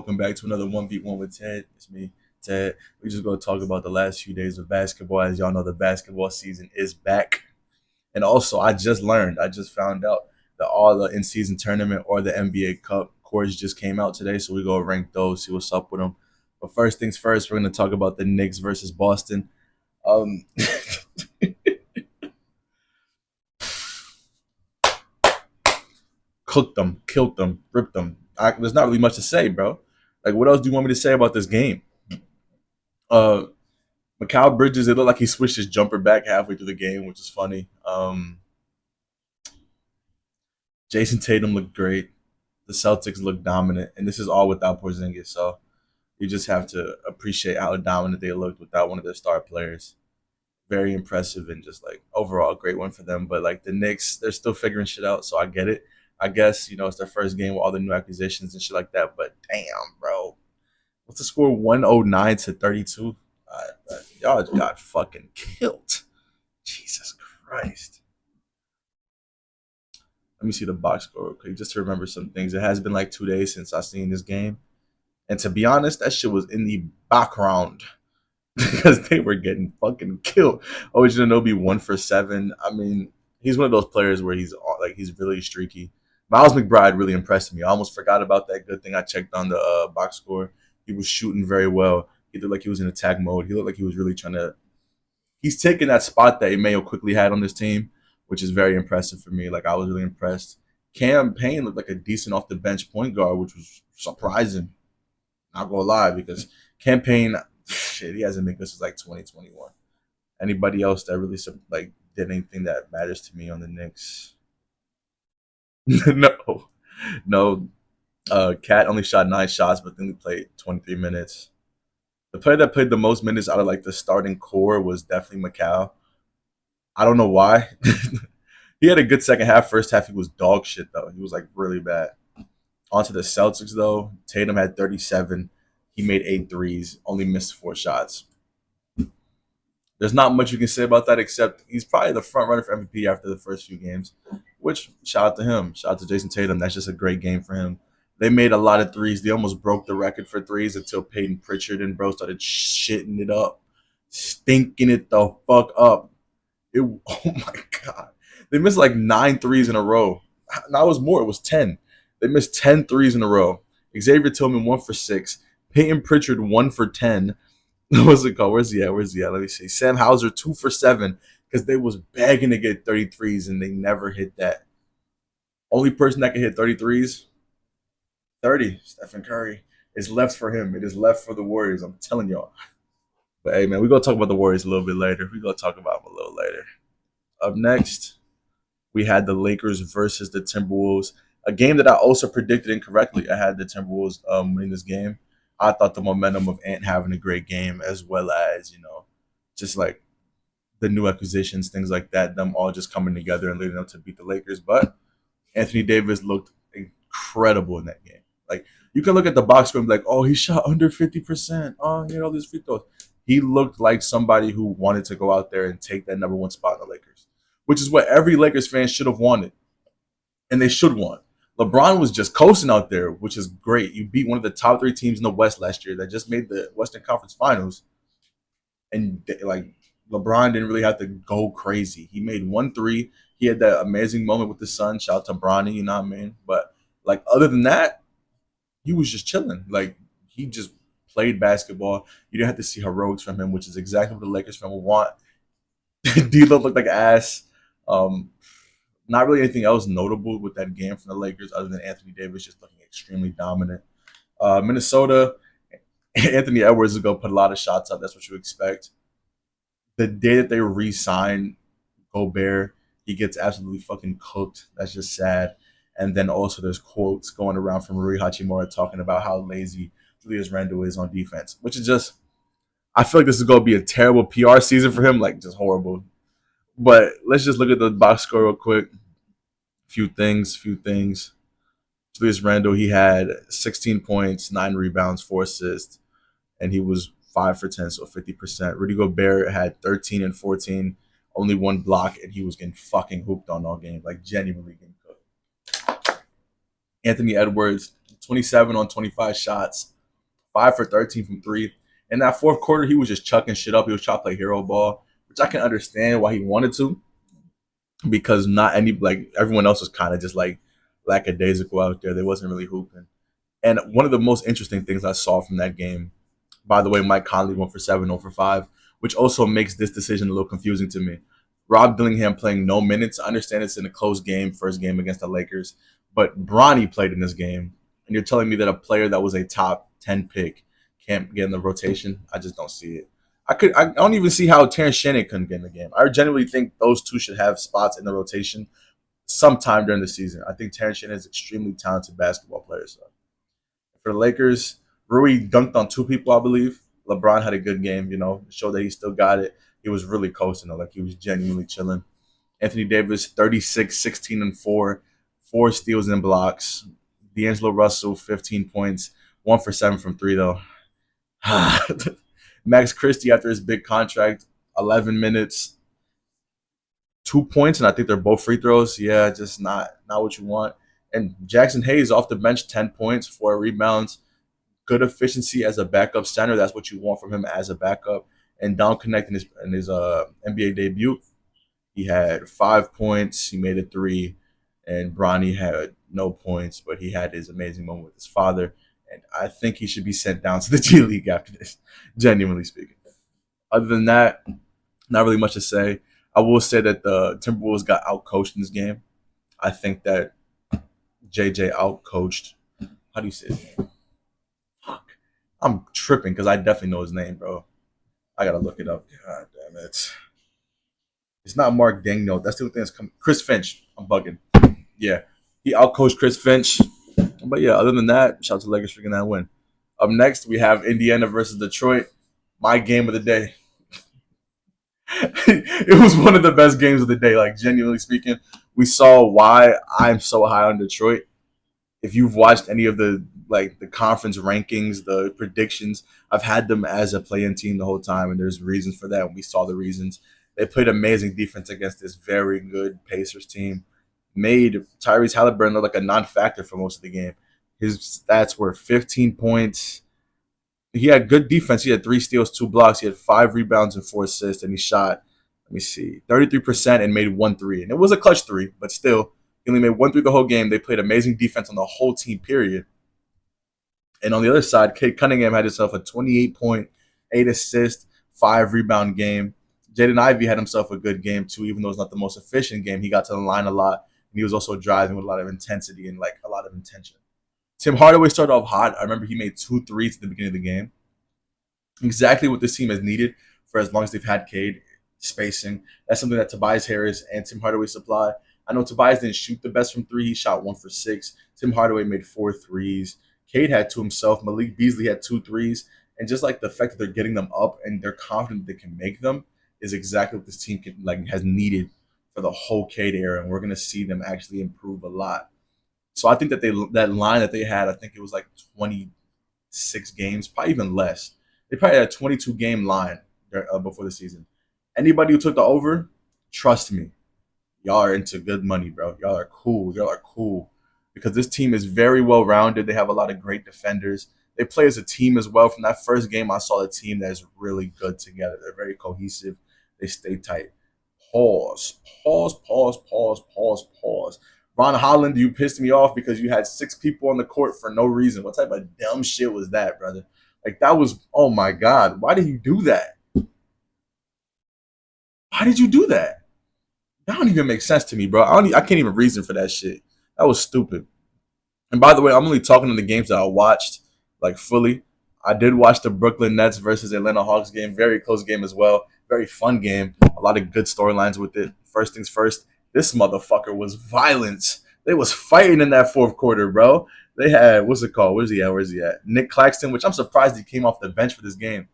welcome back to another 1v1 with Ted. It's me, Ted. We just going to talk about the last few days of basketball. As y'all know, the basketball season is back. And also, I just found out that all the in-season tournament or the NBA Cup cores just came out today. So we go rank those, see what's up with them. But first things first, we're going to talk about the Knicks versus Boston. Um, Cooked them, killed them, ripped them. There's not really much to say, bro. Like, what else do you want me to say about this game? Uh, Mikal Bridges, it looked like he switched his jumper back halfway through the game, which is funny. Jason Tatum looked great. The Celtics looked dominant, and this is all without Porzingis. So you just have to appreciate how dominant they looked without one of their star players. Very impressive and just like overall a great one for them. But like the Knicks, they're still figuring shit out, so I get it. I guess it's their first game with all the new acquisitions and shit like that. But damn, bro, what's the score? 109-32. Y'all got fucking killed. Jesus Christ. Let me see the box score real quick just to remember some things. It has been like 2 days since I seen this game. And to be honest, that shit was in the background because they were getting fucking killed. OG Anunoby 1 for 7. I mean, he's one of those players where he's really streaky. Miles McBride really impressed me. I almost forgot about that. Good thing I checked on the box score. He was shooting very well. He looked like he was in attack mode. He looked like he was really trying to. He's taking that spot that Emmanuel quickly had on this team, which is very impressive for me. Like I was really impressed. Cam Payne looked like a decent off the bench point guard, which was surprising. Not gonna lie, because Cam Payne, shit, he hasn't been good since like 2021. Anybody else that really like did anything that matters to me on the Knicks? No, no. Cat only shot 9 shots, but then he played 23 minutes. The player that played the most minutes out of like the starting core was definitely Macau. I don't know why. He had a good second half. First half, he was dog shit though. He was like really bad. On to the Celtics though. Tatum had 37. He made 8 threes. Only missed 4 shots. There's not much you can say about that except he's probably the front runner for MVP after the first few games. Which shout out to him. Shout out to Jason Tatum. That's just a great game for him. They made a lot of threes. They almost broke the record for threes until Peyton Pritchard and bro started shitting it up, stinking it the fuck up. Oh my god, they missed like 9 threes in a row. Now it was more. It was 10. They missed 10 threes in a row. Xavier Tillman 1 for 6. Peyton Pritchard 1 for 10. What's it called? Where's he at? Let me see. Sam Hauser 2 for 7 because they was begging to get 33s and they never hit that. Only person that can hit 33s, 30, Stephen Curry. Is left for him. It is left for the Warriors. I'm telling y'all. But hey, man, we're going to talk about the Warriors a little bit later. We're going to talk about them a little later. Up next, we had the Lakers versus the Timberwolves. A game that I also predicted incorrectly. I had the Timberwolves winning this game. I thought the momentum of Ant having a great game, as well as, just like the new acquisitions, things like that, them all just coming together and leading up to beat the Lakers. But Anthony Davis looked incredible in that game. Like, you can look at the box score and be like, oh, he shot under 50%. Oh, he had all these free throws. He looked like somebody who wanted to go out there and take that number one spot in the Lakers, which is what every Lakers fan should have wanted, and they should want. LeBron was just coasting out there, which is great. You beat one of the top 3 teams in the West last year that just made the Western Conference Finals, and like LeBron didn't really have to go crazy. He made 1 3. He had that amazing moment with the Sun. Shout out to Bronny, you know what I mean? But like other than that, he was just chilling. Like he just played basketball. You didn't have to see heroics from him, which is exactly what the Lakers fan would want. D'Lo looked like ass. Um, Not really anything else notable with that game from the Lakers other than Anthony Davis just looking extremely dominant. Minnesota, Anthony Edwards is going to put a lot of shots up. That's what you expect. The day that they re-sign Gobert, he gets absolutely fucking cooked. That's just sad. And then also there's quotes going around from Rui Hachimura talking about how lazy Julius Randle is on defense, which is just, I feel like this is going to be a terrible PR season for him, like just horrible. But let's just look at the box score real quick. Few things. Julius Randle, he had 16 points, 9 rebounds, 4 assists, and he was 5 for 10, so 50%. Rudy Gobert had 13 and 14, only 1 block, and he was getting fucking hooped on all game, like genuinely getting cooked. Anthony Edwards, 27 on 25 shots, 5 for 13 from three. In that fourth quarter, he was just chucking shit up. He was trying to play hero ball, which I can understand why he wanted to, because not any like everyone else was kind of just like lackadaisical out there. They wasn't really hooping. And one of the most interesting things I saw from that game, by the way, Mike Conley went for 7, 0 for 5, which also makes this decision a little confusing to me. Rob Dillingham playing no minutes. I understand it's in a close game, first game against the Lakers, but Bronny played in this game. And you're telling me that a player that was a top 10 pick can't get in the rotation? I just don't see it. I don't even see how Terrence Shannon couldn't get in the game. I genuinely think those two should have spots in the rotation sometime during the season. I think Terrence Shannon is an extremely talented basketball player. So for the Lakers, Rui dunked on two people, I believe. LeBron had a good game, showed that he still got it. He was really coasting, though. Like, he was genuinely chilling. Anthony Davis, 36, 16, and 4, 4 steals and blocks. D'Angelo Russell, 15 points, 1 for 7 from three, though. Max Christie, after his big contract, 11 minutes, 2 points, and I think they're both free throws. Yeah, just not what you want. And Jackson Hayes off the bench, 10 points, 4 rebounds, good efficiency as a backup center. That's what you want from him as a backup. And down connecting in his NBA debut, he had 5 points. He made a three, and Bronny had no points, but he had his amazing moment with his father. And I think he should be sent down to the G League after this, genuinely speaking. Other than that, not really much to say. I will say that the Timberwolves got outcoached in this game. I think that JJ outcoached. How do you say it? Fuck. I'm tripping because I definitely know his name, bro. I gotta look it up. God damn it. It's not Mark Dangno. That's the only thing that's coming. Chris Finch. I'm bugging. Yeah. He outcoached Chris Finch. But yeah, other than that, shout out to Lakers for getting that win. Up next, we have Indiana versus Detroit. My game of the day. It was one of the best games of the day, like, genuinely speaking. We saw why I'm so high on Detroit. If you've watched any of the conference rankings, the predictions, I've had them as a play-in team the whole time, and there's reasons for that. And we saw the reasons. They played amazing defense against this very good Pacers team. Made Tyrese Halliburton look like a non-factor for most of the game. His stats were 15 points. He had good defense. He had 3 steals, 2 blocks. He had 5 rebounds and 4 assists, and he shot, let me see, 33% and made 1 3. And it was a clutch three, but still, he only made 1 3 the whole game. They played amazing defense on the whole team, period. And on the other side, Kate Cunningham had himself a 28-point, 8 assist, 5 rebound game. Jaden Ivey had himself a good game too, even though it's not the most efficient game. He got to the line a lot, and he was also driving with a lot of intensity and like a lot of intention. Tim Hardaway started off hot. I remember he made 2 threes at the beginning of the game. Exactly what this team has needed for as long as they've had Cade, spacing. That's something that Tobias Harris and Tim Hardaway supply. I know Tobias didn't shoot the best from three. He shot 1 for 6. Tim Hardaway made 4 threes. Cade had 2 himself. Malik Beasley had 2 threes. And just like the fact that they're getting them up and they're confident they can make them is exactly what this team has needed for the whole Cade era. And we're gonna see them actually improve a lot. So I think that that line that they had, I think it was like 26 games, probably even less. They probably had a 22 game line before the season. Anybody who took the over, trust me, y'all are into good money, bro. Y'all are cool. Y'all are cool because this team is very well rounded. They have a lot of great defenders. They play as a team as well. From that first game, I saw a team that is really good together. They're very cohesive. They stay tight. Pause. Pause. Pause. Pause. Pause. Pause. Ron Holland, you pissed me off because you had 6 people on the court for no reason. What type of dumb shit was that, brother? Like, that was, oh my God. Why did you do that? Why did you do that? That don't even make sense to me, bro. I can't even reason for that shit. That was stupid. And by the way, I'm only talking to the games that I watched, like, fully. I did watch the Brooklyn Nets versus Atlanta Hawks game. Very close game as well. Very fun game. A lot of good storylines with it. First things first, this motherfucker was violence. They was fighting in that fourth quarter, bro. They had, what's it called? Where's he at? Where's he at? Nick Claxton, which I'm surprised he came off the bench for this game.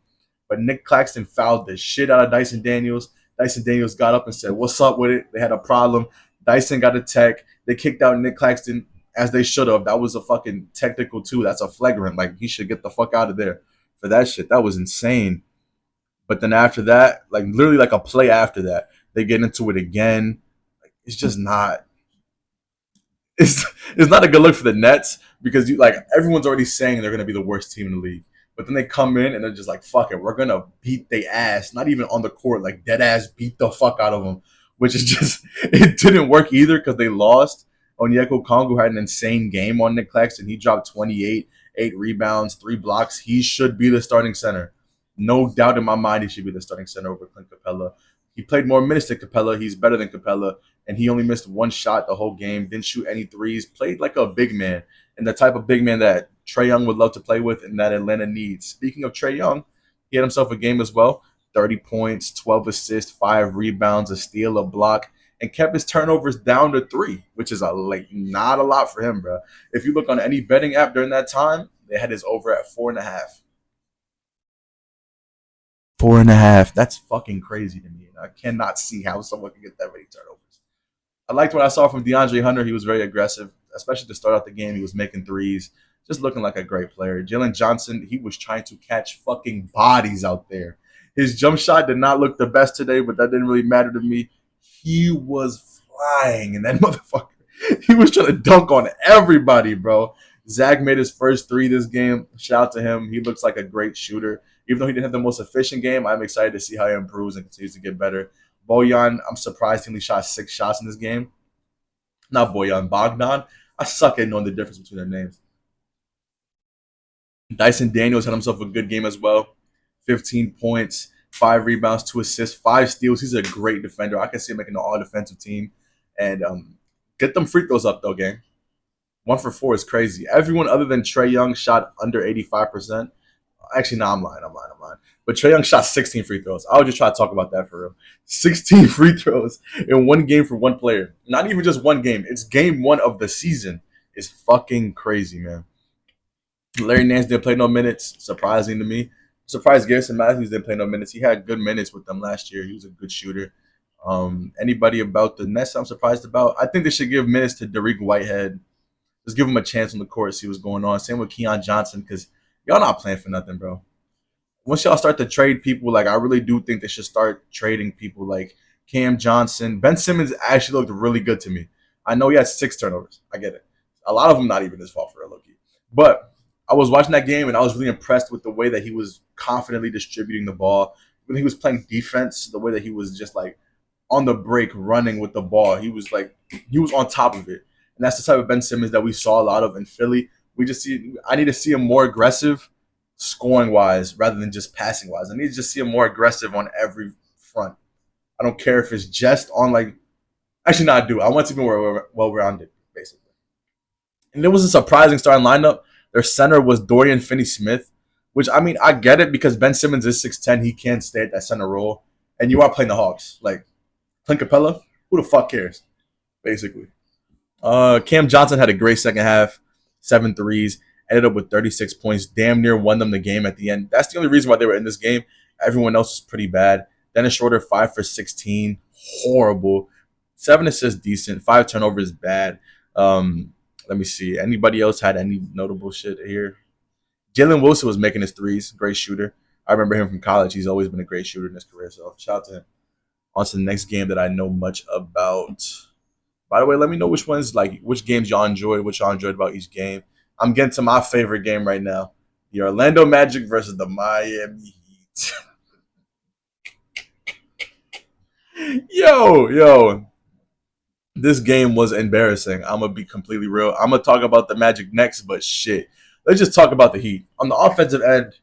But Nick Claxton fouled the shit out of Dyson Daniels. Dyson Daniels got up and said, "What's up with it?" They had a problem. Dyson got a tech. They kicked out Nick Claxton as they should have. That was a fucking technical too. That's a flagrant. Like, he should get the fuck out of there for that shit. That was insane. But then after that, like literally like a play after that, they get into it again. Like, it's just not. It's not a good look for the Nets because everyone's already saying they're going to be the worst team in the league. But then they come in and they're just like, fuck it, we're gonna beat they ass. Not even on the court, like dead ass beat the fuck out of them. Which is just it didn't work either because they lost. Onyeko Kongu had an insane game on Nick Claxton. He dropped 28, 8 rebounds, 3 blocks. He should be the starting center. No doubt in my mind he should be the starting center over Clint Capella. He played more minutes than Capella. He's better than Capella. And he only missed one shot the whole game. Didn't shoot any threes. Played like a big man. And the type of big man that Trae Young would love to play with and that Atlanta needs. Speaking of Trae Young, he had himself a game as well. 30 points, 12 assists, 5 rebounds, a steal, a block, and kept his turnovers down to 3, which is like not a lot for him, bro. If you look on any betting app during that time, they had his over at 4.5. 4.5. That's fucking crazy to me. I cannot see how someone can get that many turnovers. I liked what I saw from DeAndre Hunter. He was very aggressive, especially to start out the game. He was making threes, just looking like a great player. Jalen Johnson, he was trying to catch fucking bodies out there. His jump shot did not look the best today, but that didn't really matter to me. He was flying, and that motherfucker, he was trying to dunk on everybody, bro. Zach made his first 3 this game. Shout out to him. He looks like a great shooter. Even though he didn't have the most efficient game, I'm excited to see how he improves and continues to get better. Bojan, I'm surprised he only shot 6 shots in this game. Not Bojan, Bogdan. I suck at knowing the difference between their names. Dyson Daniels had himself a good game as well. 15 points, 5 rebounds, 2 assists, 5 steals. He's a great defender. I can see him making an all-defensive team. And get them free throws up, though, gang. 1 for 4 is crazy. Everyone other than Trae Young shot under 85%. Actually, no, I'm lying. But Trae Young shot 16 free throws. I would just try to talk about that for real. 16 free throws in one game for one player. Not even just one game. It's game 1 of the season. It's fucking crazy, man. Larry Nance didn't play no minutes, surprising to me. Surprised Garrison Matthews didn't play no minutes. He had good minutes with them last year. He was a good shooter. Anybody about the Nets I'm surprised about? I think they should give minutes to Derek Whitehead. Just give him a chance on the court, see what's going on. Same with Keon Johnson, because y'all not playing for nothing, bro. Once y'all start to trade people, like I really do think they should start trading people like Cam Johnson. Ben Simmons actually looked really good to me. I know he had 6 turnovers. I get it. A lot of them not even his fault for real, Loki. But I was watching that game and I was really impressed with the way that he was confidently distributing the ball. When he was playing defense, the way that he was just like on the break running with the ball. He was on top of it. And that's the type of Ben Simmons that we saw a lot of in Philly. I need to see him more aggressive scoring wise rather than just passing wise. I need to just see him more aggressive on every front. I don't care if it's just on like actually no, I do. I want to be more well rounded, basically. And it was a surprising starting lineup. Their center was Dorian Finney Smith, which I mean I get it because Ben Simmons is 6'10", he can't stay at that center role. And you are playing the Hawks. Like Clint Capella, who the fuck cares? Basically. Cam Johnson had a great second half, 7 threes, ended up with 36 points, damn near won them the game at the end. That's the only reason why they were in this game. Everyone else was pretty bad. Dennis Schroeder, 5 for 16, horrible. 7 assists, decent. 5 turnovers, bad. Let me see. Anybody else had any notable shit here? Jalen Wilson was making his threes, great shooter. I remember him from college. He's always been a great shooter in his career, so shout out to him. On to the next game that I know much about. By the way, let me know which games y'all enjoyed, what y'all enjoyed about each game. I'm getting to my favorite game right now. The Orlando Magic versus the Miami Heat. Yo. This game was embarrassing. I'm going to be completely real. I'm going to talk about the Magic next, but shit. Let's just talk about the Heat. On the offensive end,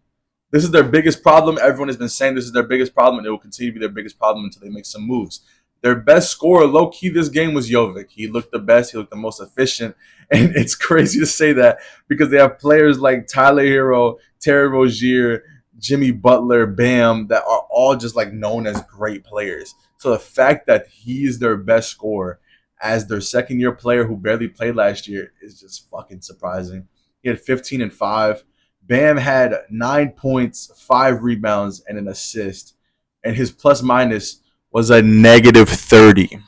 this is their biggest problem. Everyone has been saying this is their biggest problem, and it will continue to be their biggest problem until they make some moves. Their best scorer, low-key, this game was Jovic. He looked the best. He looked the most efficient. And it's crazy to say that because they have players like Tyler Hero, Terry Rozier, Jimmy Butler, Bam, that are all just like known as great players. So the fact that he is their best scorer as their second-year player who barely played last year is just fucking surprising. He had 15 and 5. Bam had 9 points, 5 rebounds, and an assist. And his plus-minus was a negative 30.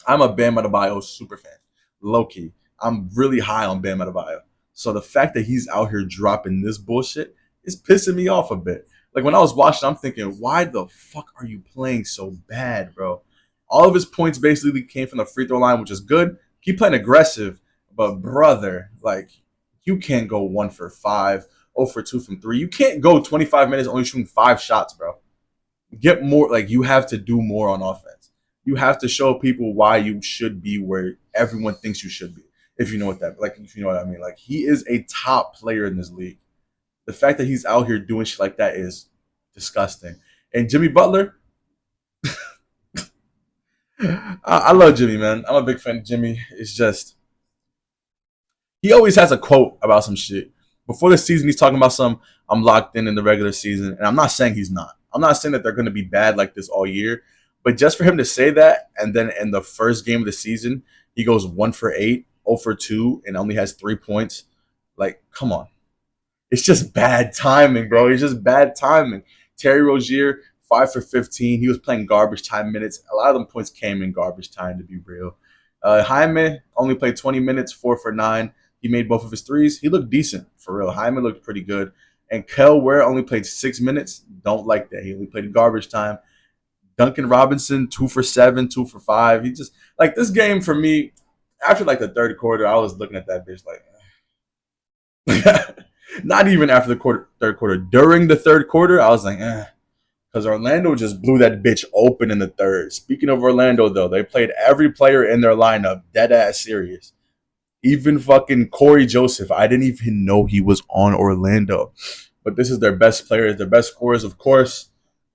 I'm a Bam Adebayo super fan. Low-key. I'm really high on Bam Adebayo. So the fact that he's out here dropping this bullshit is pissing me off a bit. Like when I was watching, I'm thinking, why the fuck are you playing so bad, bro? All of his points basically came from the free throw line, which is good. Keep playing aggressive, but brother, like you can't go 1 for 5. 0 for 2 from 3. You can't go 25 minutes only shooting 5 shots, bro. Get more, like, you have to do more on offense. You have to show people why you should be where everyone thinks you should be. If you know what that, like, if you know what I mean. Like, he is a top player in this league. The fact that he's out here doing shit like that is disgusting. And Jimmy Butler, I love Jimmy, man. I'm a big fan of Jimmy. It's just he always has a quote about some shit. Before the season, he's talking about some, I'm locked in the regular season. And I'm not saying he's not. I'm not saying that they're going to be bad like this all year. But just for him to say that, and then in the first game of the season, he goes 1 for 8, 0 for 2, and only has 3 points. Like, come on. It's just bad timing, bro. It's just bad timing. Terry Rozier, 5 for 15. He was playing garbage time minutes. A lot of them points came in garbage time, to be real. Jaime only played 20 minutes, 4 for 9. He made both of his threes. He looked decent, for real. Jaime looked pretty good. And Kel Ware only played 6 minutes. Don't like that. He only played garbage time. Duncan Robinson, 2 for 7, 2 for 5. He just, like, this game for me, after like the third quarter, I was looking at that bitch like, not even after the third quarter. During the third quarter, I was like, because Orlando just blew that bitch open in the third. Speaking of Orlando, though, they played every player in their lineup dead ass serious. Even fucking Corey Joseph. I didn't even know he was on Orlando. But this is their best players, their best scorers, of course,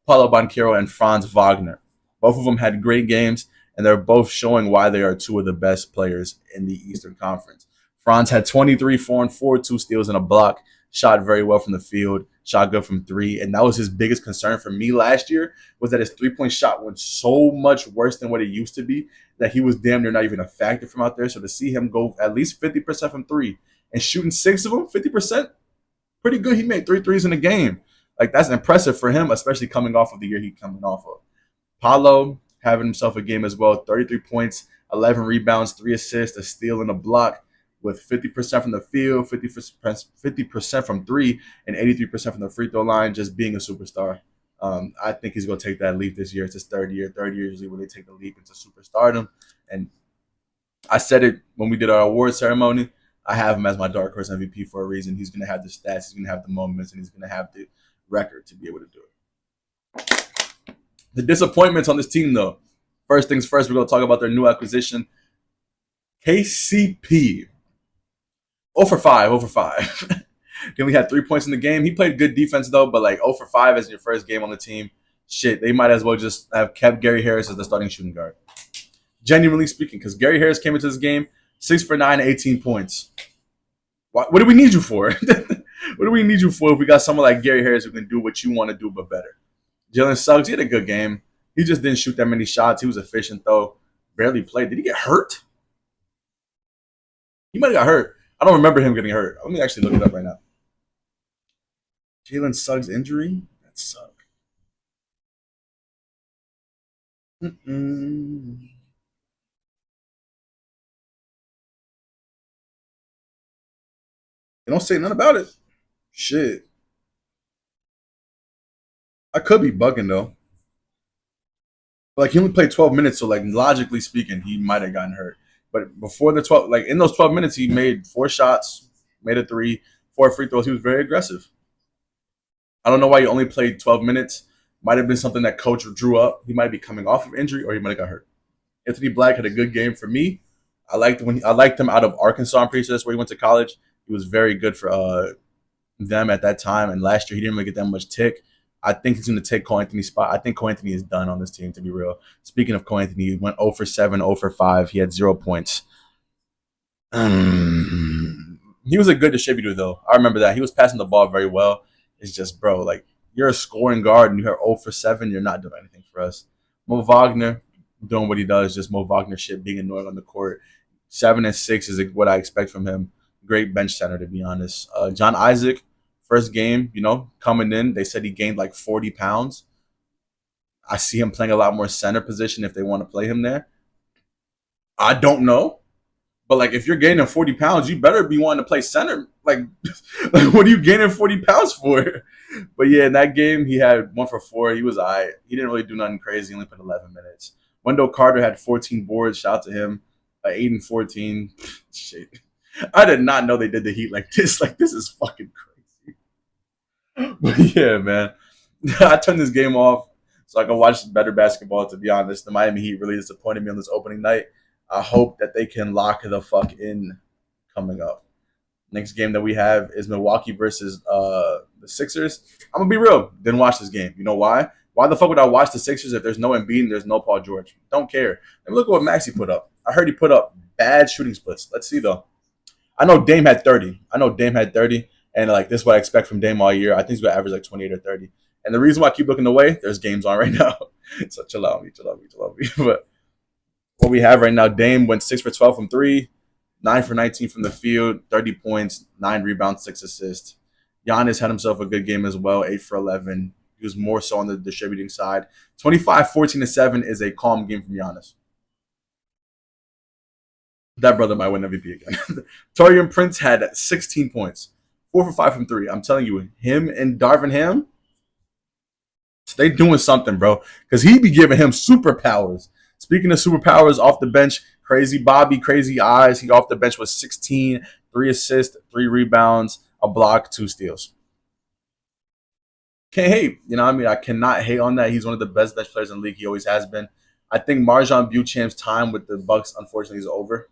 Paulo Banchero and Franz Wagner. Both of them had great games, and they're both showing why they are two of the best players in the Eastern Conference. Franz had 23, 4 and 4, 2 steals and a block, shot very well from the field, shot good from 3, and that was his biggest concern for me last year, was that his three-point shot went so much worse than what it used to be that he was damn near not even a factor from out there. So to see him go at least 50% from 3 and shooting 6 of them, 50%, pretty good. He made 3 threes in a game. Like, that's impressive for him, especially coming off of the year he's coming off of. Paulo having himself a game as well, 33 points, 11 rebounds, 3 assists, a steal, and a block, with 50% from the field, 50% from 3, and 83% from the free throw line, just being a superstar. I think he's going to take that leap this year. It's his third year. Third year usually when they take the leap into superstardom. And I said it when we did our award ceremony. I have him as my dark horse MVP for a reason. He's going to have the stats, he's going to have the moments, and he's going to have the record to be able to do it. The disappointments on this team, though. First things first, we're going to talk about their new acquisition, KCP. 0 for 5, 0 for 5. He only had 3 points in the game. He played good defense, though, but like 0 for 5 as your first game on the team, shit, they might as well just have kept Gary Harris as the starting shooting guard. Genuinely speaking, because Gary Harris came into this game 6 for 9, 18 points. What do we need you for? What do we need you for if we got someone like Gary Harris who can do what you want to do but better? Jalen Suggs, he had a good game. He just didn't shoot that many shots. He was efficient, though. Barely played. Did he get hurt? He might have got hurt. I don't remember him getting hurt. Let me actually look it up right now. Jalen Suggs injury? That sucked. They don't say nothing about it. Shit. I could be bugging, though. Like, he only played 12 minutes, so, like, logically speaking, he might have gotten hurt. But before the 12, like, in those 12 minutes, he made 4 shots, made a 3, 4 free throws. He was very aggressive. I don't know why he only played 12 minutes. Might have been something that coach drew up. He might be coming off of injury, or he might have got hurt. Anthony Black had a good game for me. I liked him out of Arkansas. I'm pretty sure that's where he went to college. He was very good for them at that time. And last year, he didn't really get that much tick. I think he's going to take Cole Anthony's spot. I think Cole Anthony is done on this team, to be real. Speaking of Cole Anthony, he went 0 for 7, 0 for 5. He had 0 points. He was a good distributor, though. I remember that. He was passing the ball very well. It's just, bro, like, you're a scoring guard and you're 0 for 7. You're not doing anything for us. Mo Wagner doing what he does, just Mo Wagner shit, being annoying on the court. 7 and 6 is what I expect from him. Great bench center, to be honest. John Isaac, first game, coming in, they said he gained like 40 pounds. I see him playing a lot more center position if they want to play him there. I don't know. But, like, if you're gaining 40 pounds, you better be wanting to play center. Like what are you gaining 40 pounds for? But, yeah, in that game, he had 1 for 4. He was all right. He didn't really do nothing crazy. He only played 11 minutes. Wendell Carter had 14 boards. Shout out to him. 8 and 14. Shit. I did not know they did the Heat like this. Like, this is fucking crazy. But yeah, man. I turned this game off so I can watch better basketball. To be honest, the Miami Heat really disappointed me on this opening night. I hope that they can lock the fuck in coming up. Next game that we have is Milwaukee versus the Sixers. I'm gonna be real. Didn't watch this game. You know why? Why the fuck would I watch the Sixers if there's no Embiid and there's no Paul George? Don't care. Let me look at what Maxi put up. I heard he put up bad shooting splits. Let's see though. I know Dame had 30. I know Dame had 30, and like this is what I expect from Dame all year. I think he's gonna average like 28 or 30. And the reason why I keep looking away, there's games on right now. So chill out me, chill out me, chill out me. But what we have right now, Dame went 6 for 12 from three, 9 for 19 from the field, 30 points, 9 rebounds, 6 assists. Giannis had himself a good game as well, 8 for 11. He was more so on the distributing side. 25, 14 to 7 is a calm game from Giannis. That brother might win MVP again. Torian Prince had 16 points, 4 for 5 from three. I'm telling you, him and Darvin Ham, they doing something, bro. Because he be giving him superpowers. Speaking of superpowers, off the bench, crazy Bobby, crazy eyes. He off the bench with 16, 3 assists, 3 rebounds, a block, 2 steals. Can't hate. You know what I mean? I cannot hate on that. He's one of the best bench players in the league. He always has been. I think Marjan Buchamp's time with the Bucks, unfortunately, is over.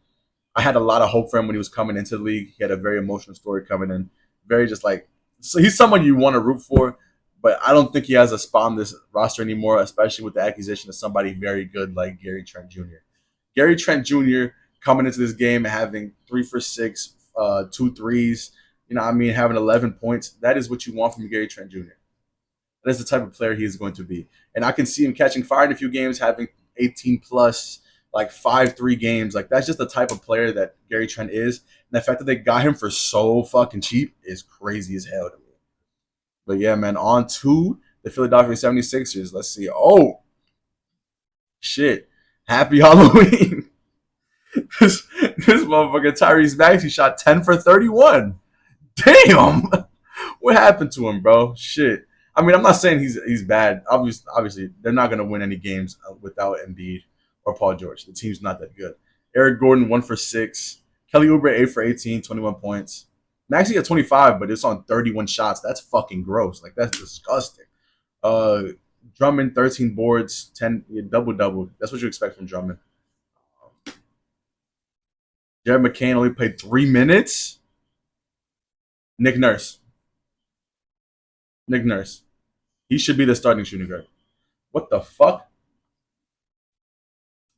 I had a lot of hope for him when he was coming into the league. He had a very emotional story coming in. Very just like, so he's someone you want to root for, but I don't think he has a spot on this roster anymore, especially with the accusation of somebody very good like Gary Trent Jr. Gary Trent Jr. coming into this game and having 3 for 6, 2 threes, you know what I mean, having 11 points. That is what you want from Gary Trent Jr. That is the type of player he is going to be. And I can see him catching fire in a few games, having 18 plus, like 5-3 games. Like that's just the type of player that Gary Trent is. And the fact that they got him for so fucking cheap is crazy as hell to me. But yeah, man, on to the Philadelphia 76ers. Let's see. Oh, shit. Happy Halloween. this motherfucker Tyrese Maxey shot 10 for 31. Damn. What happened to him, bro? Shit. I mean, I'm not saying he's bad. Obviously, they're not going to win any games without Embiid or Paul George. The team's not that good. Eric Gordon, 1 for 6. Kelly Oubre, 8 for 18, 21 points. Maxey at 25, but it's on 31 shots. That's fucking gross. Like, that's disgusting. Uh, Drummond, 13 boards, 10, yeah, double-double. That's what you expect from Drummond. Jared McCain only played 3 minutes. Nick Nurse. Nick Nurse. He should be the starting shooting guard. What the fuck?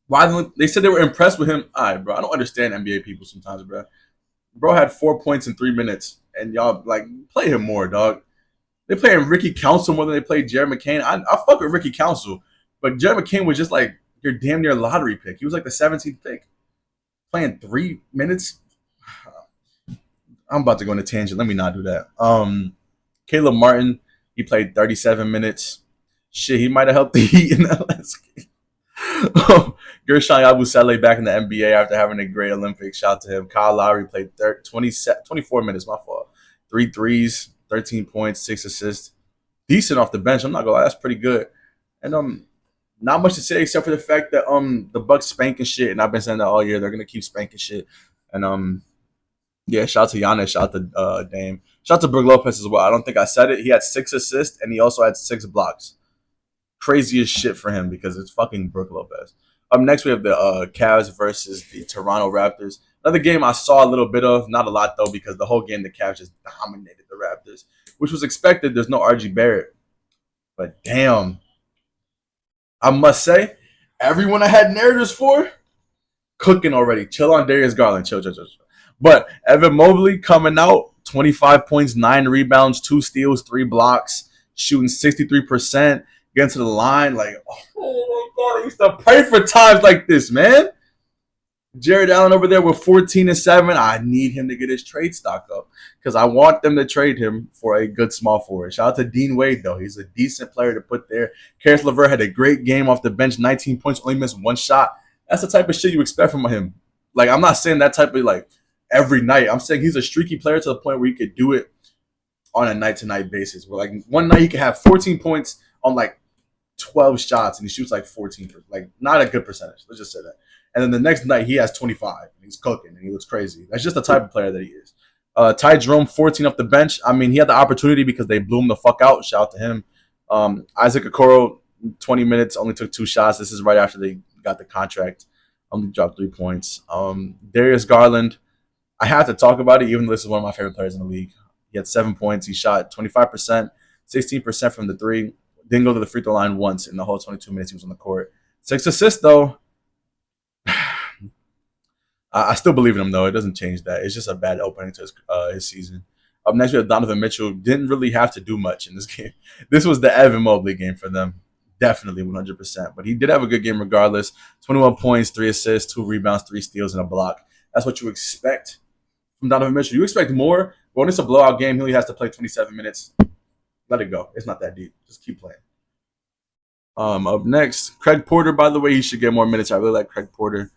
Why they said they were impressed with him? All right, bro. I don't understand NBA people sometimes, bro. Bro had 4 points in 3 minutes, and y'all like play him more, dog. They playing Ricky Council more than they played Jared McCain. I fuck with Ricky Council, but Jared McCain was just like your damn near lottery pick. He was like the 17th pick. Playing 3 minutes. I'm about to go on a tangent. Let me not do that. Caleb Martin, he played 37 minutes. Shit, he might have helped the Heat in that last game. Gershon Yabusele back in the NBA after having a great Olympics. Shout out to him. Kyle Lowry played 24 minutes, my fault. 3 threes, 13 points, 6 assists. Decent off the bench. I'm not gonna lie, that's pretty good. And not much to say except for the fact that the Bucks spanking shit, and I've been saying that all year. They're gonna keep spanking shit. And yeah, shout out to Giannis, shout out to Dame. Shout out to Brook Lopez as well. I don't think I said it. He had 6 assists and he also had 6 blocks. Crazy as shit for him because it's fucking Brook Lopez. Up next, we have the Cavs versus the Toronto Raptors. Another game I saw a little bit of, not a lot though, because the whole game the Cavs just dominated the Raptors, which was expected. There's no RG Barrett, but damn, I must say, everyone I had narratives for cooking already. Chill on Darius Garland, chill, chill, chill, chill. But Evan Mobley coming out, 25 points, 9 rebounds, 2 steals, 3 blocks, shooting 63%. Getting to the line, like, oh my god, I used to pray for times like this, man. Jared Allen over there with 14 and 7. I need him to get his trade stock up because I want them to trade him for a good small forward. Shout out to Dean Wade, though. He's a decent player to put there. Karis LeVert had a great game off the bench, 19 points, only missed 1 shot. That's the type of shit you expect from him. Like, I'm not saying that type of, like, every night. I'm saying he's a streaky player to the point where he could do it on a night-to-night basis. Where, like, one night he could have 14 points on, like, 12 shots and he shoots like 14, like not a good percentage. Let's just say that. And then the next night he has 25 and he's cooking and he looks crazy. That's just the type of player that he is. Ty Jerome, 14 off the bench. I mean, he had the opportunity because they blew him the fuck out. Shout out to him. Isaac Okoro, 20 minutes, only took 2 shots. This is right after they got the contract. Only dropped 3 points. Darius Garland, I have to talk about it, even though this is one of my favorite players in the league. He had 7 points. He shot 25%, 16% from the three. Didn't go to the free throw line once in the whole 22 minutes he was on the court. 6 assists, though. I still believe in him, though. It doesn't change that. It's just a bad opening to his season. Up next, we have Donovan Mitchell. Didn't really have to do much in this game. This was the Evan Mobley game for them. Definitely 100%. But he did have a good game regardless. 21 points, 3 assists, 2 rebounds, 3 steals, and a block. That's what you expect from Donovan Mitchell. You expect more, but when it's a blowout game, he only has to play 27 minutes. Let it go. It's not that deep. Just keep playing. Up next, Craig Porter. By the way, he should get more minutes. I really like Craig Porter.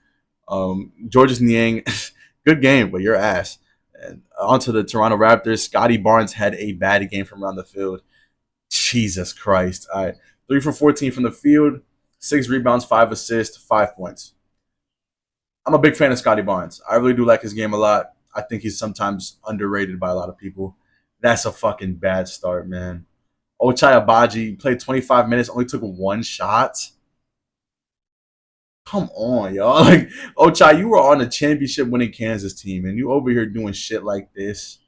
Georges Niang, good game, but your ass. And on to the Toronto Raptors. Scotty Barnes had a bad game from around the field. Jesus Christ. All right. 3 for 14 from the field, 6 rebounds, 5 assists, 5 points. I'm a big fan of Scotty Barnes. I really do like his game a lot. I think he's sometimes underrated by a lot of people. That's a fucking bad start, man. Ochai Abaji played 25 minutes, only took 1 shot. Come on, y'all. Like, Ochai, you were on a championship winning Kansas team, and you over here doing shit like this.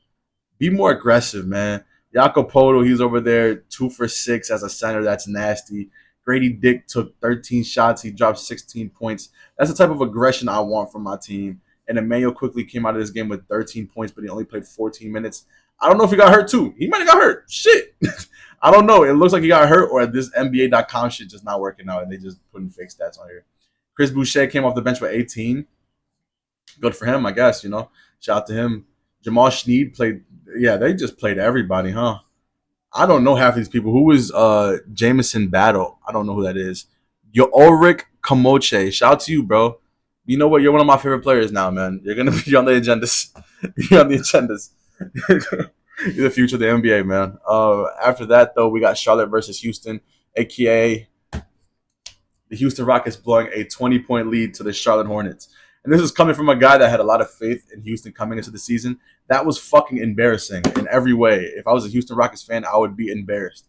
Be more aggressive, man. Jakob Poto, he's over there 2 for 6 as a center. That's nasty. Grady Dick took 13 shots. He dropped 16 points. That's the type of aggression I want from my team. And Emmanuel quickly came out of this game with 13 points, but he only played 14 minutes. I don't know if he got hurt too. He might have got hurt. Shit. I don't know. It looks like he got hurt, or this NBA.com shit just not working out, and they just putting fake stats on here. Chris Boucher came off the bench with 18. Good for him, I guess, you know. Shout out to him. Jamal Sneed played. Yeah, they just played everybody, huh? I don't know half these people. Who is Jameson Battle? I don't know who that is. Yo, Ulrich Kamoche. Shout out to you, bro. You know what? You're one of my favorite players now, man. You're gonna be on the agendas. You're on the agendas. You're the future of the NBA, man. After that, though, we got Charlotte versus Houston, aka the Houston Rockets blowing a 20-point lead to the Charlotte Hornets. And this is coming from a guy that had a lot of faith in Houston coming into the season. That was fucking embarrassing in every way. If I was a Houston Rockets fan, I would be embarrassed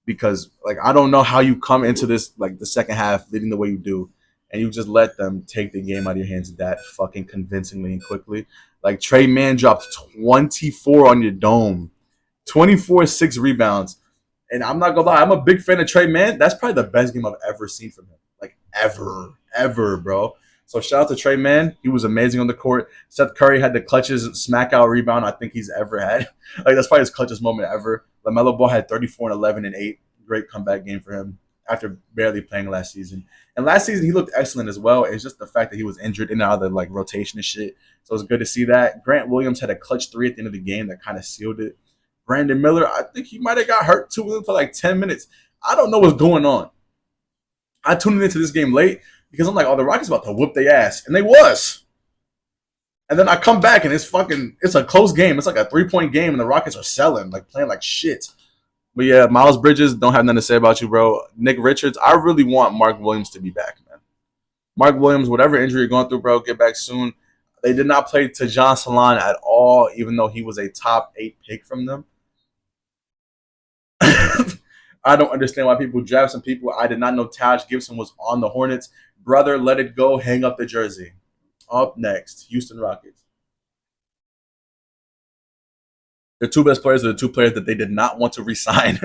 because, like, I don't know how you come into this, like, the second half leading the way you do, and you just let them take the game out of your hands that fucking convincingly and quickly. Like, Trey Mann dropped 24 on your dome, 24, 6 rebounds. And I'm not gonna lie, I'm a big fan of Trey Mann. That's probably the best game I've ever seen from him. Like, ever, bro. So shout out to Trey Mann. He was amazing on the court. Seth Curry had the clutchest smack out rebound I think he's ever had. Like, that's probably his clutchest moment ever. LaMelo Ball had 34 and 11 and 8. Great comeback game for him after barely playing last season. And last season he looked excellent as well. It's just the fact that he was injured in and out of the like rotation and shit. So it's good to see that. Grant Williams had a clutch 3 at the end of the game that kind of sealed it. Brandon Miller, I think he might have got hurt too for like 10 minutes. I don't know what's going on. I tuned into this game late because I'm like, oh, the Rockets about to whoop their ass. And they was. And then I come back and it's a close game. It's like a 3-point game and the Rockets are selling, like playing like shit. But yeah, Miles Bridges, don't have nothing to say about you, bro. Nick Richards, I really want Mark Williams to be back, man. Mark Williams, whatever injury you're going through, bro, get back soon. They did not play Tajon Salon at all, even though he was a top 8 pick from them. I don't understand why people draft some people. I did not know Taj Gibson was on the Hornets. Brother, let it go. Hang up the jersey. Up next, Houston Rockets. The 2 best players are the 2 players that they did not want to resign.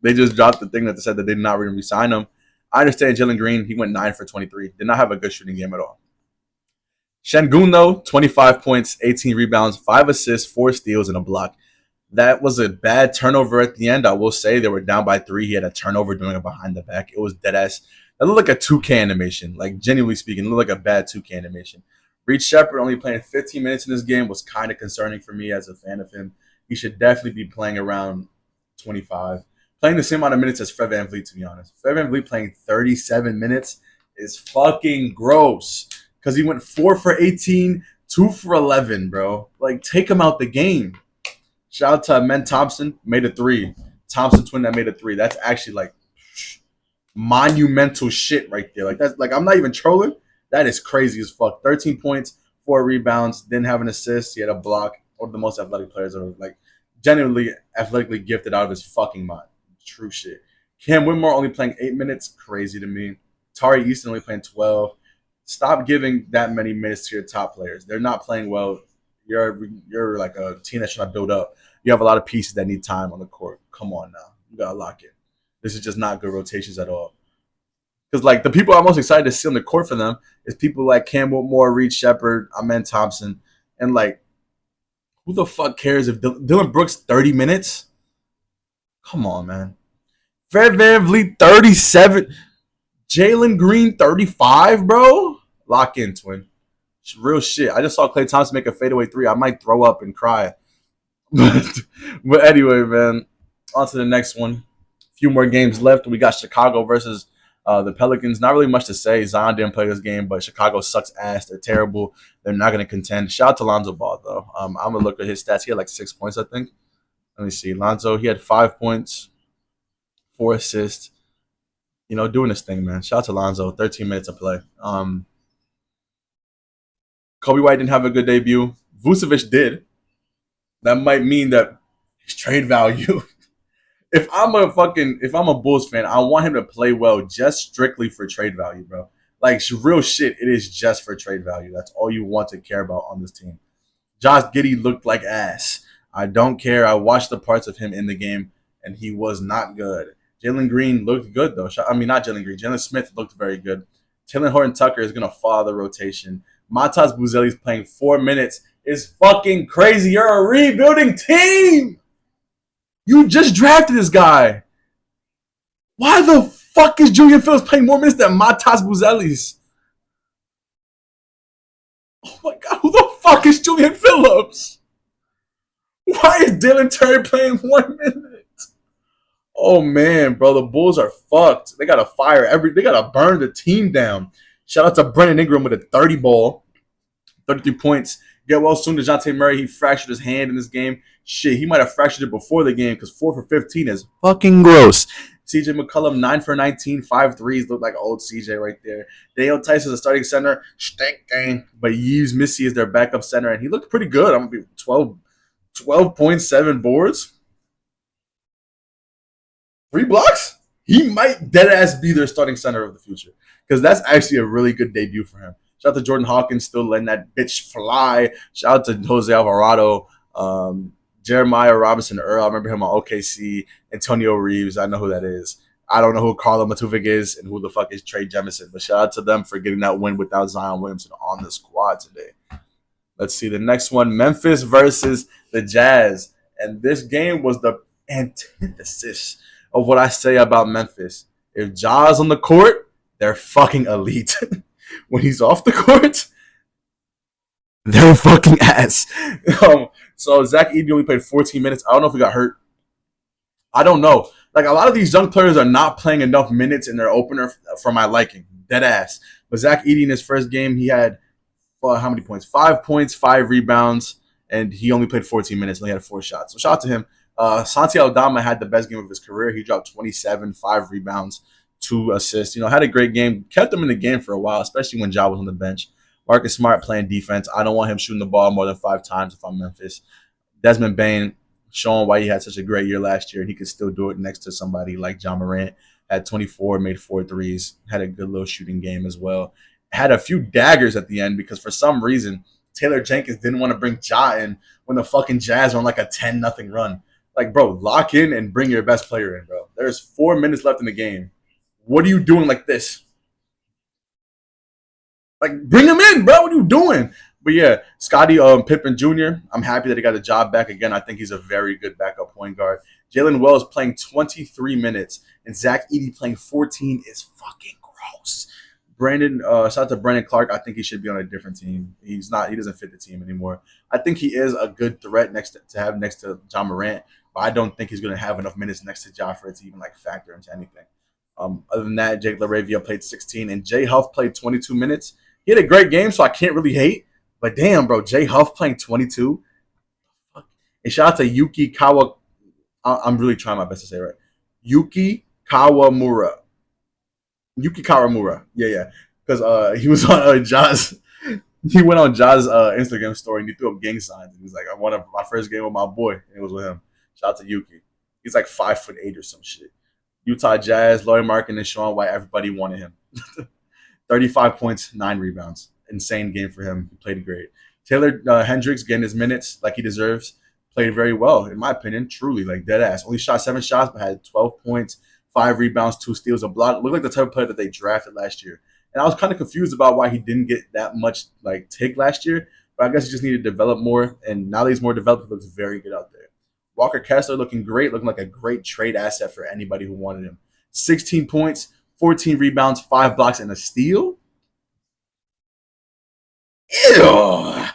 They just dropped the thing that they said that they did not really resign them. I understand Jalen Green. He went 9 for 23. Did not have a good shooting game at all. Şengün, though, 25 points, 18 rebounds, 5 assists, 4 steals, and a block. That was a bad turnover at the end. I will say they were down by 3. He had a turnover doing it behind the back. It was dead ass. That looked like a 2K animation. Like, genuinely speaking, it looked like a bad 2K animation. Reed Shepherd only playing 15 minutes in this game was kind of concerning for me as a fan of him. He should definitely be playing around 25. Playing the same amount of minutes as Fred VanVleet, to be honest. Fred VanVleet playing 37 minutes is fucking gross. Because he went 4 for 18, 2 for 11, bro. Like, take him out the game. Shout out to Amen Thompson, made a 3. Thompson twin that made a 3. That's actually like monumental shit right there. Like, that's like, I'm not even trolling. That is crazy as fuck. 13 points, 4 rebounds, didn't have an assist. He had a block. one of the most athletic players ever. Like, genuinely athletically gifted out of his fucking mind. True shit. Cam Whitmore only playing 8 minutes, crazy to me. Tari Easton only playing 12. Stop giving that many minutes to your top players. They're not playing well. You're like a team that's trying to build up. You have a lot of pieces that need time on the court. Come on now, you gotta lock in. This is just not good rotations at all. Because like the people I'm most excited to see on the court for them is people like Cam Whitmore, Reed Shepard, Amen Thompson, and like who the fuck cares if Dylan Brooks 30 minutes? Come on, man. Fred VanVleet 37, Jalen Green 35, bro. Lock in, twin. Real shit. I just saw Klay Thompson make a fadeaway three. I might throw up and cry. but anyway, man. On to the next one. A few more games left. We got Chicago versus the Pelicans. Not really much to say. Zion didn't play this game, but Chicago sucks ass. They're terrible. They're not going to contend. Shout out to Lonzo Ball, though. I'm going to look at his stats. He had like 6 points, I think. Let me see. Lonzo, he had 5 points, 4 assists. Doing this thing, man. Shout out to Lonzo. 13 minutes of play. Kobe White didn't have a good debut. Vucevic did. That might mean that his trade value. if I'm a Bulls fan, I want him to play well just strictly for trade value, bro. Like real shit, it is just for trade value. That's all you want to care about on this team. Josh Giddey looked like ass. I don't care. I watched the parts of him in the game, and he was not good. Jalen Green looked good, though. I mean, not Jalen Green. Jalen Smith looked very good. Taylor Horton Tucker is going to follow the rotation. Matas Buzeli is playing 4 minutes. It's fucking crazy. You're a rebuilding team. You just drafted this guy. Why the fuck is Julian Phillips playing more minutes than Matas Buzeli's? Oh my god, who the fuck is Julian Phillips? Why is Dylan Terry playing 1 minute? Oh man, bro, the Bulls are fucked. They gotta they gotta burn the team down. Shout out to Brendan Ingram with a 30 ball, 33 points. Get well soon. DeJounte Murray, he fractured his hand in this game. Shit, he might have fractured it before the game because 4 for 15 is fucking gross. CJ McCollum, 9 for 19, 5 threes. Look like old CJ right there. Daniel Tice is a starting center. Stinking. But Yves Missy is their backup center, and he looked pretty good. I'm going to be 12.7 boards. 3 blocks? He might deadass be their starting center of the future because that's actually a really good debut for him. Shout out to Jordan Hawkins, still letting that bitch fly. Shout out to Jose Alvarado, Jeremiah Robinson Earl. I remember him on OKC. Antonio Reeves, I know who that is. I don't know who Carlo Matuvic is and who the fuck is Trey Jemison, but shout out to them for getting that win without Zion Williamson on the squad today. Let's see the next one, Memphis versus the Jazz. And this game was the antithesis of what I say about Memphis. If Ja's on the court, they're fucking elite. When he's off the court, they're fucking ass. So Zach Edey only played 14 minutes. I don't know if he got hurt. I don't know. Like a lot of these young players are not playing enough minutes in their opener for my liking. Dead ass. But Zach Edey in his first game, he had how many points? 5 points, 5 rebounds, and he only played 14 minutes. And he had 4 shots. So shout out to him. Santi Aldama had the best game of his career. He dropped 27, 5 rebounds, 2 assists. Had a great game. Kept him in the game for a while, especially when Ja was on the bench. Marcus Smart playing defense. I don't want him shooting the ball more than 5 times if I'm Memphis. Desmond Bane showing why he had such a great year last year, and he could still do it next to somebody like John Morant. Had 24, made 4 threes. Had a good little shooting game as well. Had a few daggers at the end because for some reason Taylor Jenkins didn't want to bring Ja in when the fucking Jazz were on like a 10-0 run. Like, bro, lock in and bring your best player in, bro. There's 4 minutes left in the game. What are you doing like this? Like, bring him in, bro. What are you doing? But yeah, Scottie Pippen Jr., I'm happy that he got a job back again. I think he's a very good backup point guard. Jalen Wells playing 23 minutes and Zach Edey playing 14 is fucking gross. Shout out to Brandon Clark. I think he should be on a different team. He's not. He doesn't fit the team anymore. I think he is a good threat to have next to John Morant, but I don't think he's going to have enough minutes next to Ja for it to even like factor into anything. Other than that, Jake LaRavia played 16 and Jay Huff played 22 minutes. He had a great game, so I can't really hate. But damn, bro, Jay Huff playing 22. And shout out to Yuki Kawa. I'm really trying my best to say it right. Yuki Kawamura. Yeah. Because he was on Ja's He went on Ja's Instagram story and he threw up gang signs. And he's like, I won my first game with my boy. And it was with him. Shout out to Yuki. He's like 5'8" or some shit. Utah Jazz, Laurie Markin, and Sean White, everybody wanted him. 35 points, 9 rebounds. Insane game for him. He played great. Taylor Hendricks getting his minutes like he deserves. Played very well, in my opinion. Truly, like dead ass. Only shot 7 shots, but had 12 points, 5 rebounds, 2 steals, a block. Looked like the type of player that they drafted last year. And I was kind of confused about why he didn't get that much like take last year. But I guess he just needed to develop more. And now that he's more developed, he looks very good out there. Walker Kessler looking great, looking like a great trade asset for anybody who wanted him. 16 points, 14 rebounds, 5 blocks, and a steal. Ew.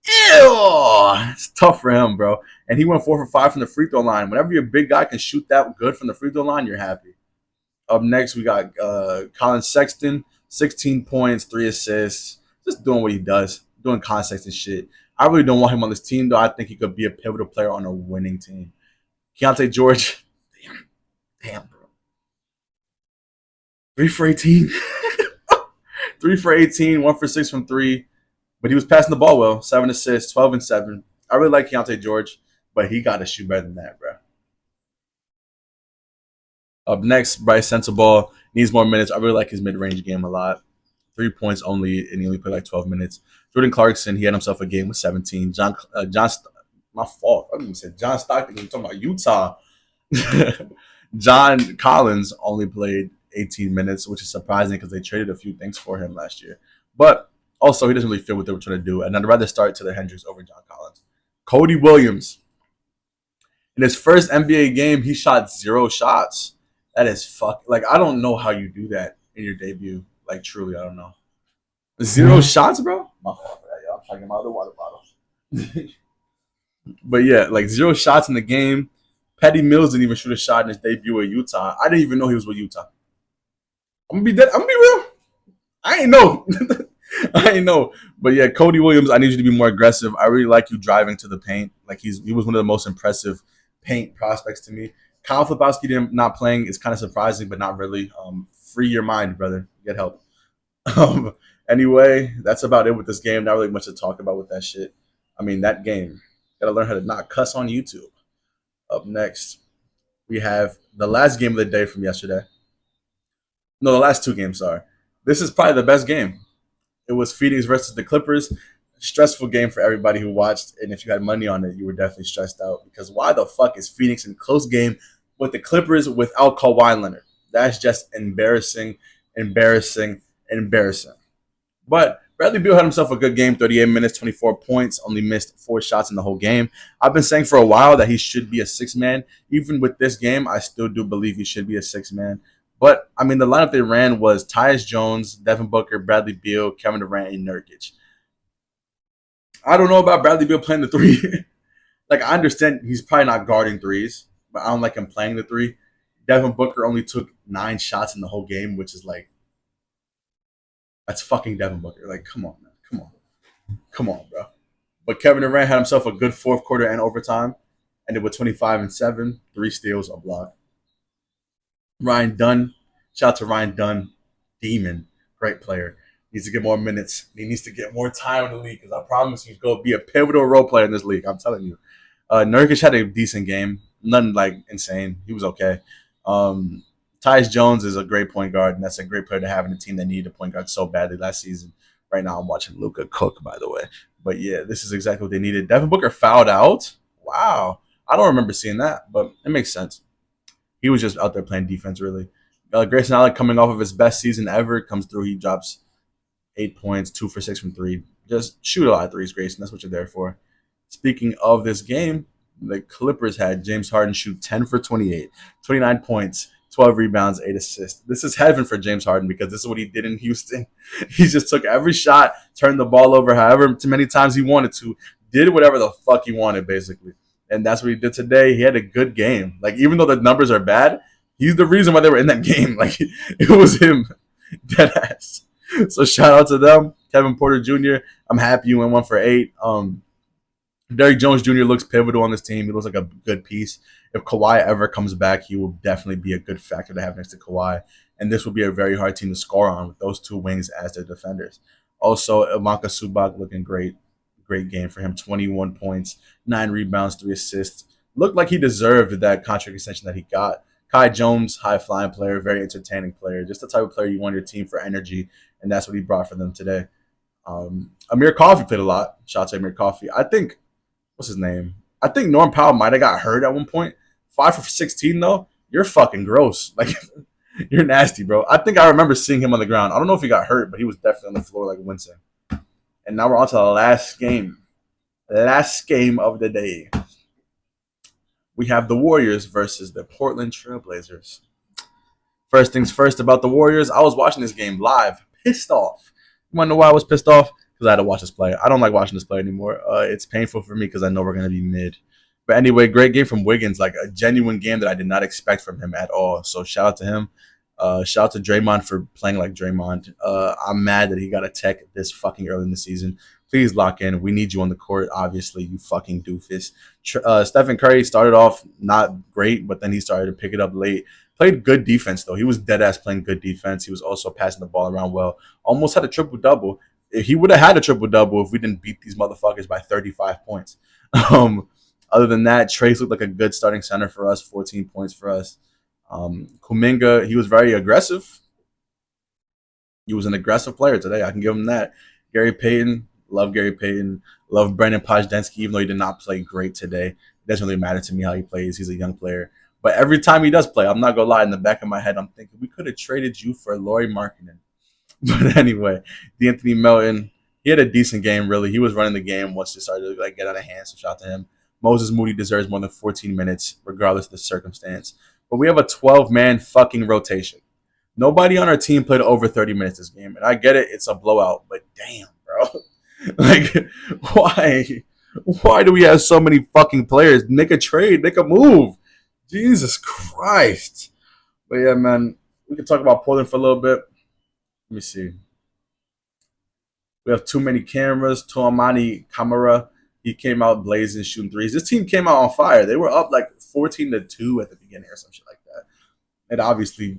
Ew. It's tough for him, bro. And he went 4 for 5 from the free throw line. Whenever your big guy can shoot that good from the free throw line, you're happy. Up next, we got Colin Sexton, 16 points, 3 assists, just doing what he does, doing Colin Sexton shit. I really don't want him on this team, though. I think he could be a pivotal player on a winning team. Keontae George, damn, bro. 3 for 18. 3 for 18, 1 for 6 from 3. But he was passing the ball well. 7 assists, 12 and 7. I really like Keontae George, but he got to shoot better than that, bro. Up next, Bryce Sensabaugh needs more minutes. I really like his mid-range game a lot. 3 points only, and he only played like 12 minutes. Jordan Clarkson, he had himself a game with 17. My fault. I didn't even say John Stockton. We're talking about Utah. John Collins only played 18 minutes, which is surprising because they traded a few things for him last year. But also, he doesn't really fit what they were trying to do, and I'd rather start Taylor Hendricks over John Collins. Cody Williams. In his first NBA game, he shot 0 shots. That is like I don't know how you do that in your debut. Like truly, I don't know. 0 shots, bro. My fault for that, y'all. I'm trying to get my other water bottle. But yeah, like 0 shots in the game. Patty Mills didn't even shoot a shot in his debut at Utah. I didn't even know he was with Utah. I'm gonna be dead. I'm gonna be real. I ain't know. I ain't know. But yeah, Cody Williams, I need you to be more aggressive. I really like you driving to the paint. Like he was one of the most impressive paint prospects to me. Kyle Flipowski not playing is kind of surprising, but not really. Free your mind, brother. Get help. Anyway, that's about it with this game. Not really much to talk about with that shit. I mean, that game. Gotta learn how to not cuss on YouTube. Up next, we have the last game of the day from yesterday. No, the last 2 games, sorry. This is probably the best game. It was Phoenix versus the Clippers. Stressful game for everybody who watched, and if you had money on it, you were definitely stressed out because why the fuck is Phoenix in close game with the Clippers without Kawhi Leonard? That's just embarrassing, embarrassing, embarrassing. But Bradley Beal had himself a good game, 38 minutes, 24 points, only missed 4 shots in the whole game. I've been saying for a while that he should be a 6-man. Even with this game, I still do believe he should be a 6-man. But, I mean, the lineup they ran was Tyus Jones, Devin Booker, Bradley Beal, Kevin Durant, and Nurkic. I don't know about Bradley Beal playing the 3. Like, I understand he's probably not guarding 3s, but I don't like him playing the 3. Devin Booker only took 9 shots in the whole game, which is like, that's fucking Devin Booker. Like, come on, man. Come on. Come on, bro. But Kevin Durant had himself a good 4th quarter and overtime. Ended with 25 and 7, 3 steals, a block. Ryan Dunn. Shout out to Ryan Dunn. Demon. Great player. Needs to get more minutes. He needs to get more time in the league because I promise he's going to be a pivotal role player in this league. I'm telling you. Nurkic had a decent game. Nothing like insane. He was okay. Tyus Jones is a great point guard, and that's a great player to have in a team that needed a point guard so badly last season. Right now, I'm watching Luka cook, by the way. But yeah, this is exactly what they needed. Devin Booker fouled out. Wow. I don't remember seeing that, but it makes sense. He was just out there playing defense, really. Grayson Allen, coming off of his best season ever, comes through. He drops 8 points, 2 for 6 from 3. Just shoot a lot of threes, Grayson. That's what you're there for. Speaking of this game, the Clippers had James Harden shoot 10 for 28, 29 points, 12 rebounds, 8 assists. This is heaven for James Harden because this is what he did in Houston. He just took every shot, turned the ball over however many times he wanted to, did whatever the fuck he wanted, basically. And that's what he did today. He had a good game. Like, even though the numbers are bad, he's the reason why they were in that game. Like, it was him. Dead ass. So shout out to them. Kevin Porter Jr., I'm happy you went 1 for 8. Derrick Jones Jr. looks pivotal on this team. He looks like a good piece. If Kawhi ever comes back, he will definitely be a good factor to have next to Kawhi. And this will be a very hard team to score on with those 2 wings as their defenders. Also, Ivanka Subak looking great. Great game for him. 21 points, 9 rebounds, 3 assists. Looked like he deserved that contract extension that he got. Kai Jones, high flying player, very entertaining player. Just the type of player you want your team for energy, and that's what he brought for them today. Amir Coffey played a lot. Shout out to Amir Coffey. I think what's his name? I think Norm Powell might have got hurt at one point. 5 for 16 though. You're fucking gross. Like you're nasty, bro. I think I remember seeing him on the ground. I don't know if he got hurt, but he was definitely on the floor like wincing. And now we're on to the last game. Last game of the day. We have the Warriors versus the Portland Trailblazers. First things first about the Warriors, I was watching this game live, pissed off. You want to know why I was pissed off? Because I had to watch this play. I don't like watching this play anymore. It's painful for me because I know we're going to be mid. But anyway, great game from Wiggins, like a genuine game that I did not expect from him at all. So shout out to him. Shout out to Draymond for playing like Draymond. I'm mad that he got a tech this fucking early in the season. Please lock in. We need you on the court, obviously, you fucking doofus. Stephen Curry started off not great, but then he started to pick it up late. Played good defense, though. He was dead ass playing good defense. He was also passing the ball around well. Almost had a triple double. He would have had a triple double if we didn't beat these motherfuckers by 35 points. Um, Other than that, Trace looked like a good starting center for us, 14 points for us. Kuminga, he was very aggressive. He was an aggressive player today. I can give him that. Gary Payton, love Gary Payton. Love Brandon Pojdensky, even though he did not play great today. It doesn't really matter to me how he plays. He's a young player. But every time he does play, I'm not going to lie, in the back of my head, I'm thinking, we could have traded you for Laurie Markkinen. But anyway, D'Anthony Melton, he had a decent game, really. He was running the game once it started to get out of hand, so shout out to him. Moses Moody deserves more than 14 minutes, regardless of the circumstance. But we have a 12-man fucking rotation. Nobody on our team played over 30 minutes this game. And I get it, it's a blowout, but damn, bro. Like, why? Why do we have so many fucking players? Make a trade, make a move. Jesus Christ. But yeah, man, we can talk about Portland for a little bit. Let me see. We have too many cameras. Tuamani Kamara, he came out blazing, shooting threes. This team came out on fire. They were up like 14-2 at the beginning or some shit like that. It obviously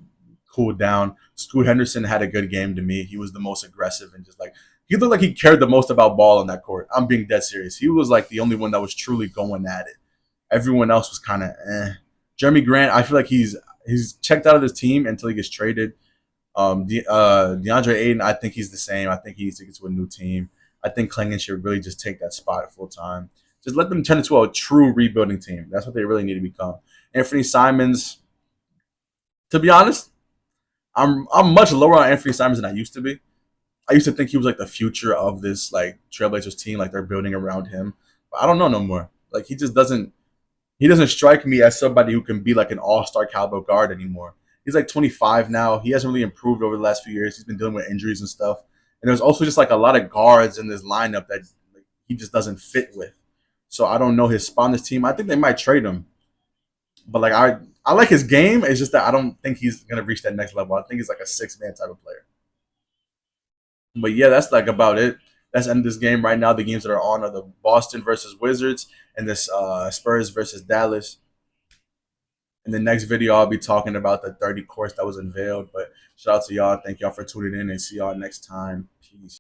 cooled down. Scoot Henderson had a good game to me. He was the most aggressive and just like he looked like he cared the most about ball on that court. I'm being dead serious. He was like the only one that was truly going at it. Everyone else was kind of eh. Jeremy Grant, I feel like he's checked out of this team until he gets traded. DeAndre Ayton, I think he's the same. I think he needs to get to a new team. I think Klingon should really just take that spot full time. Just let them turn into a true rebuilding team. That's what they really need to become. Anthony Simons, to be honest, I'm much lower on Anthony Simons than I used to be. I used to think he was like the future of this like Trailblazers team, like they're building around him. But I don't know no more. Like he doesn't strike me as somebody who can be like an all-star caliber guard anymore. He's like 25 now. He hasn't really improved over the last few years. He's been dealing with injuries and stuff. And there's also just like a lot of guards in this lineup that like, he just doesn't fit with. So I don't know his spot on this team. I think they might trade him. But like I like his game. It's just that I don't think he's gonna reach that next level. I think he's like a 6-man type of player. But yeah, that's like about it. That's end this game right now. The games that are on are the Boston versus Wizards and this Spurs versus Dallas. In the next video, I'll be talking about the 30 course that was unveiled. But shout out to y'all. Thank y'all for tuning in and see y'all next time. Peace.